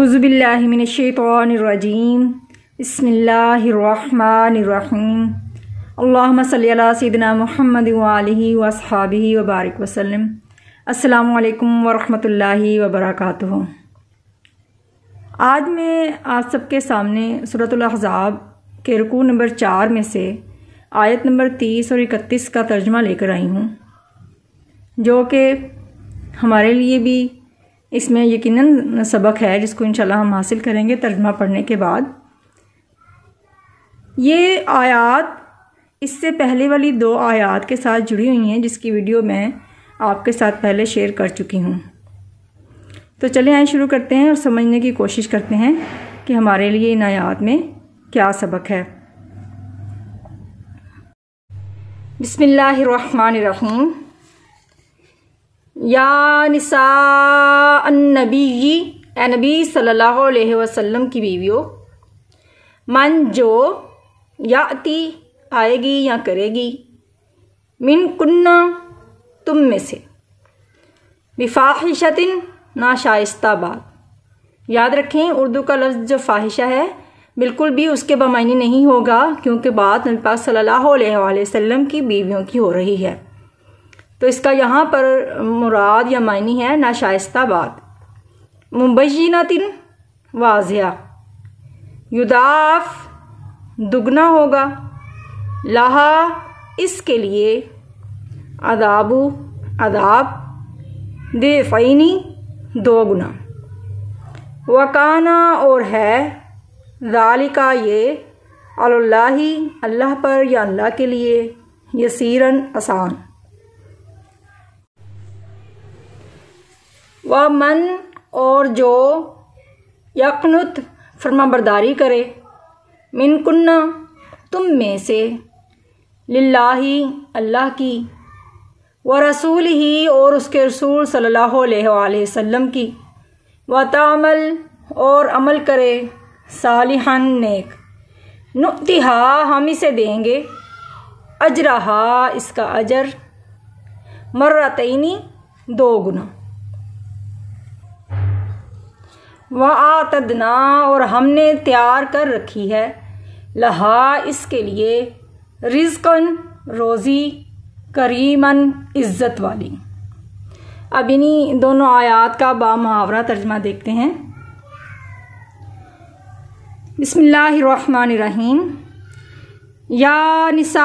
औज़ुबिल्लाहि मिनश्शैतानिर्रजीम बिस्मिल्लाहिर्रहमानिर्रहीम अल्लाहुम्मा सल्लि अला सय्यिदिना मुहम्मद व आलिहि व अस्हाबिहि व बारिक वसल्लम। अस्सलामु अलैकुम व रहमतुल्लाहि व बरकातुहू। आज मैं आप सबके सामने सूरतुल अहज़ाब के रुकू नंबर 4 में से आयत नंबर 30 और 31 का तर्जुमा लेकर आई हूँ, जो कि हमारे लिए भी इसमें यकीनन सबक है, जिसको इंशाल्लाह हम हासिल करेंगे तर्जुमा पढ़ने के बाद। ये आयत इससे पहले वाली 2 आयत के साथ जुड़ी हुई हैं, जिसकी वीडियो मैं आपके साथ पहले शेयर कर चुकी हूँ। तो चलें आइए शुरू करते हैं और समझने की कोशिश करते हैं कि हमारे लिए इन आयत में क्या सबक है। बिस्मिल्लाहिर्रहमानिर्रहीम। या निसा अन्नबी, ए नबी सल्लल्लाहु अलैहि वसल्लम की बीवियों, मन जो याती आएगी या करेगी, मिन कुन्ना तुम में से, बिफाहिशतिन नाशाइस्ता बात। याद रखें, उर्दू का लफ्ज़ जो फाहिशा है बिल्कुल भी उसके बमानी नहीं होगा, क्योंकि बात नबी पाक सल्लल्लाहु अलैहि वसल्लम की बीवियों की हो रही है। तो इसका यहाँ पर मुराद या मायनी है नाशाइस्ता बात। मुबय्यिनतिन वाज़िया, युदाफ दुगना होगा, लहा इसके लिए, अदाबु अदाब, दिफ़ैनी 2 गुना, वकाना और है, ज़ालिका ये, अलल्लाही अल्लाह पर या अल्लाह के लिए, यसीरन आसान। व मन और जो, यक़नुत फरमाबरदारी करे, मिन कुन्ना तुम में से, लिल्लाही अल्लाह की, व रसूलिही और उसके रसूल सल्लल्लाहु अलैहि वसल्लम की, व तामल और अमल करे, सालिहन नेक, नुतिहा हम इसे देंगे, अजरहा इसका अजर, मर्रतैनी 2 गुना, व आतदना और हमने तैयार कर रखी है, लहा इसके लिए, रिज़्क़न रोज़ी, करीमन इज़्ज़त वाली। अब इन्हीं दोनों आयात का बामुहावरा तर्जुमा देखते हैं। बिस्मिल्लाहिर्रहमानिर्रहीम। या निसा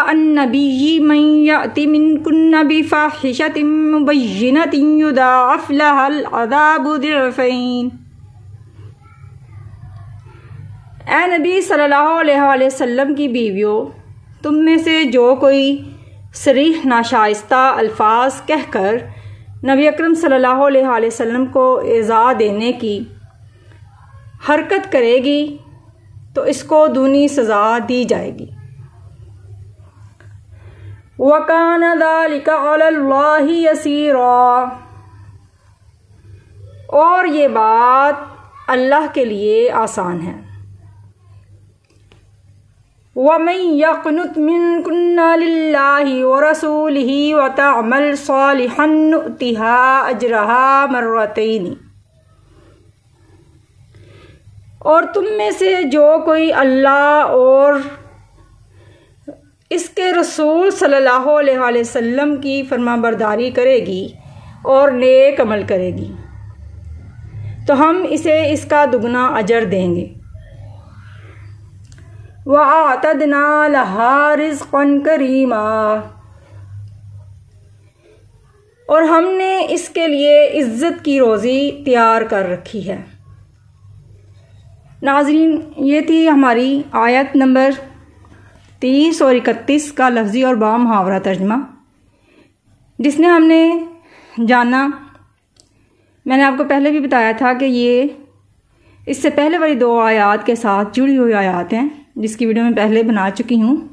अन्नबी मन याति मिनकुन्न बिफाहिशतिन मुबय्यिनतिन युदाअफ़ लहल अज़ाबु दिअफ़ैन। ए नबी सल्लल्लाहु अलैहि वसल्लम की बीवियों, तुम में से जो कोई सरीह नाशाइस्ता अल्फाज कहकर नबी अकरम सल्लल्लाहु अलैहि वसल्लम को इज़ा देने की हरकत करेगी तो इसको दूनी सज़ा दी जाएगी। वकान ज़ालिका अलल्लाहि यसीरा, और ये बात अल्लाह के लिए आसान है। वमन यक़नुत मिनकुन्ना लिल्लाहि व रसूलिही व तअमल सालिहन नुतिहा अजरहा मर्रतैनी, और तुम में से जो कोई अल्लाह और इसके रसूल सल्लल्लाहु अलैहि वसल्लम की फरमाबरदारी करेगी और नेक अमल करेगी, तो हम इसे इसका दुगना अजर देंगे। व आतदना लहा रिज़्क़न करीमा, और हमने इसके लिए इज़्ज़त की रोज़ी तैयार कर रखी है। नाज़रीन, ये थी हमारी आयत नंबर 30 और 31 का लफ्ज़ी और बामुहावरा तर्जुमा, जिसने हमने जाना। मैंने आपको पहले भी बताया था कि ये इससे पहले वाली 2 आयत के साथ जुड़ी हुई आयत हैं, जिसकी वीडियो मैं पहले बना चुकी हूँ,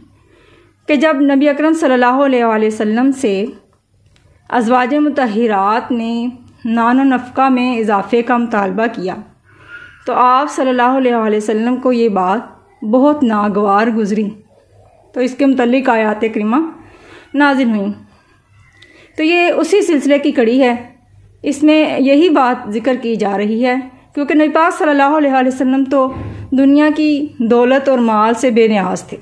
कि जब नबी अकरम सल्लल्लाहु अलैहि वसल्लम से अज़वाज मुतहहिरात ने नानो नफ़क़ा में इजाफ़े का मुतालबा किया, तो आप सल्लल्लाहु अलैहि वसल्लम को ये बात बहुत नागवार गुज़री, तो इसके मुतल्लिक़ आयत करीमा नाज़िल हुई। तो ये उसी सिलसिले की कड़ी है, इसमें यही बात ज़िक्र की जा रही है क्योंकि नबी पाक सल्लल्लाहु अलैहि वसल्लम तो दुनिया की दौलत और माल से बेनियाज थे।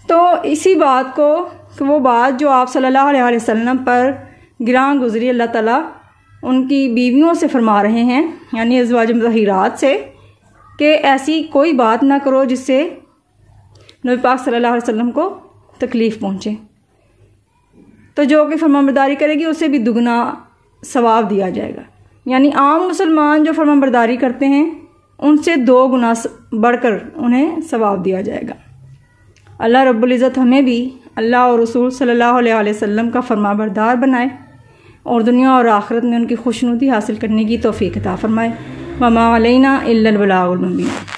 तो इसी बात को कि वो बात जो आप सल्लल्लाहु अलैहि वसल्लम पर गिरां गुजरी, अल्लाह ताला उनकी बीवियों से फरमा रहे हैं, यानी अज़वाज मुतहहिरात से, कि ऐसी कोई बात ना करो जिससे नबी पाक सल्लल्लाहु अलैहि वसल्लम को तकलीफ़ पहुँचे। तो जो कि फरमाबरदारी करेगी उसे भी दुगना सवाब दिया जाएगा। यानी आम मुसलमान जो फरमाबरदारी करते हैं उनसे 2 गुना बढ़कर उन्हें सवाब दिया जाएगा। अल्लाह रब्बुल इज़्ज़त हमें भी अल्लाह और रसूल सल्लल्लाहु अलैहि वसल्लम का फरमाबरदार बनाए और दुनिया और आखिरत में उनकी खुशनुदी हासिल करने की तौफीक अता फरमाए। वमा अलैना इल्लल बलागुल मुबीन।